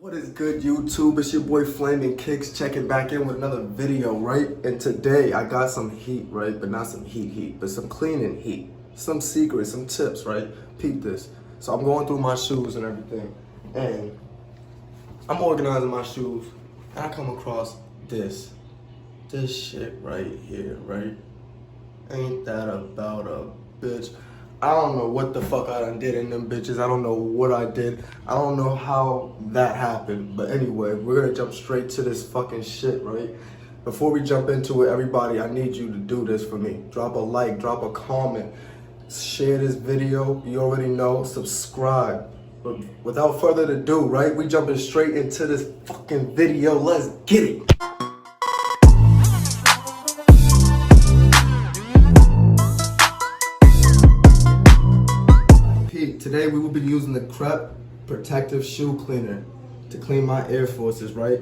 What is good, YouTube? It's your boy Flaming Kicks checking back in with another video, right? And today I got some heat, right? But not some heat, but some cleaning heat. Some secrets, some tips, right? Peep this. So I'm going through my shoes and everything, and I'm organizing my shoes, and I come across this shit right here, right? Ain't that about a bitch? I don't know what the fuck I done did in them bitches. I don't know what I did. I don't know how that happened. But anyway, we're gonna jump straight to this fucking shit, right? Before we jump into it, everybody, I need you to do this for me. Drop a like, drop a comment, share this video. You already know, subscribe. But without further ado, right? We jumping straight into this fucking video. Let's get it. Today we will be using the Crep protective shoe cleaner to clean my Air Forces, right?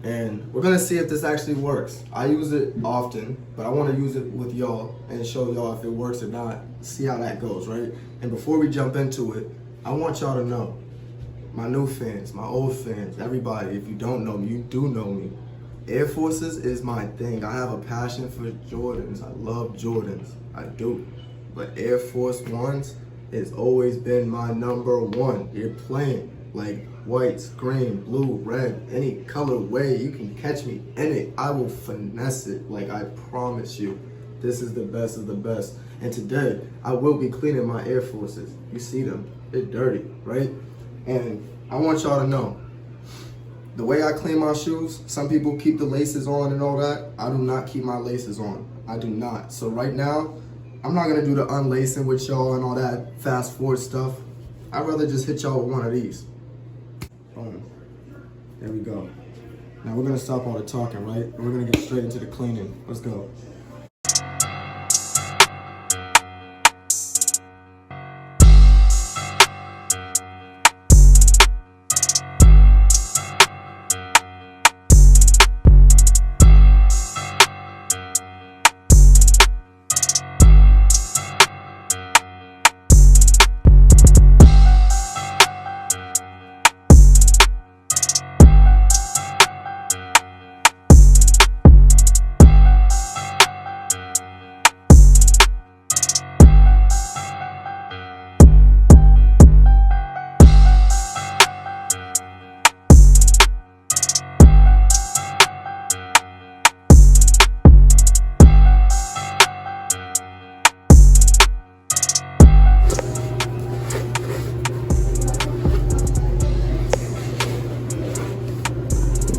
And we're gonna see if this actually works. I use it often, but I wanna use it with y'all and show y'all if it works or not, see how that goes, right? And before we jump into it, I want y'all to know, my new fans, my old fans, everybody, if you don't know me, you do know me. Air Forces is my thing. I have a passion for Jordans. I love Jordans, I do. But Air Force Ones, it's always been my number one. You're playing like whites, green, blue, red, any color way you can catch me in it. I will finesse it, like I promise you. This is the best of the best. And today, I will be cleaning my Air Forces. You see them, they're dirty, right? And I want y'all to know, the way I clean my shoes, some people keep the laces on and all that. I do not keep my laces on. I do not. So right now, I'm not gonna do the unlacing with y'all and all that fast forward stuff. I'd rather just hit y'all with one of these. Boom. There we go. Now we're gonna stop all the talking, right? We're gonna get straight into the cleaning. Let's go.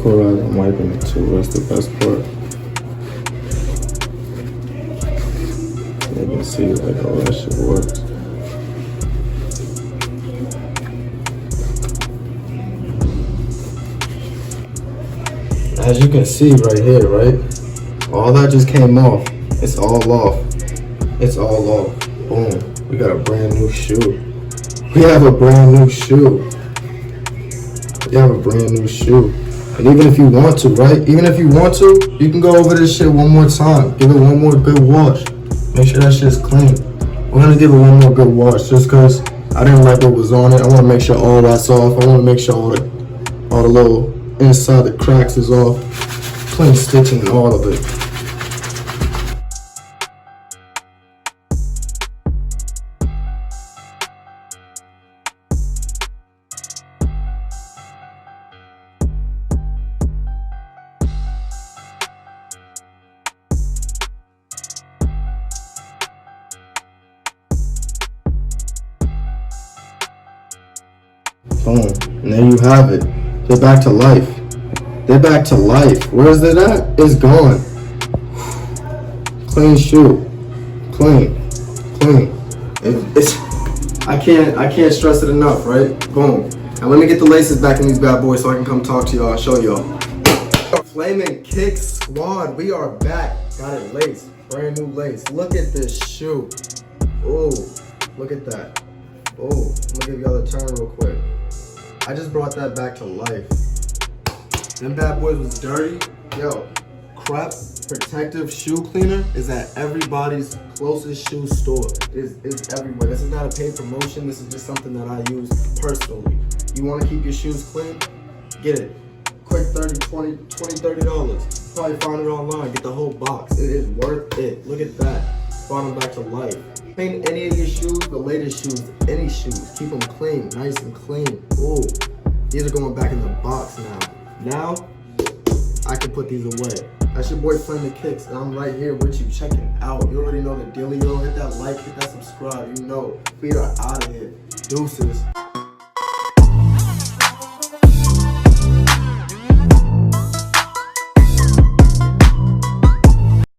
I'm wiping it too, that's the best part. You can see like all that shit works. As you can see right here, right? All that just came off. It's all off. It's all off. Boom. We got a brand new shoe. We have a brand new shoe. We have a brand new shoe. And even if you want to, right? Even if you want to, you can go over this shit one more time. Give it one more good wash. Make sure that shit's clean. We're gonna give it one more good wash just because I didn't like what was on it. I wanna make sure all that's off. I wanna make sure all the little inside the cracks is off. Clean stitching and all of it. Boom. And there you have it. They're back to life. They're back to life. Where's it at? It's gone. Clean shoe. Clean. Clean. I can't stress it enough, right? Boom. Now let me get the laces back in these bad boys so I can come talk to y'all. I'll show y'all. Flaming Kicks Squad, we are back. Got it laced. Brand new lace. Look at this shoe. Oh, look at that. Oh, I'm gonna give y'all the turn real quick. I just brought that back to life. Them bad boys was dirty. Yo, Crep protective shoe cleaner is at everybody's closest shoe store. It's everywhere. This is not a paid promotion. This is just something that I use personally. You want to keep your shoes clean? Get it. Quick $30. Probably find it online. Get the whole box. It is worth it. Look at that. Brought them back to life. Paint any of your shoes, the latest shoes, any shoes. Keep them clean, nice and clean. Ooh, these are going back in the box now. Now, I can put these away. That's your boy Flame the Kicks, and I'm right here with you. Check it out. You already know the dealio. Hit that like, hit that subscribe. You know, we are out of here. Deuces.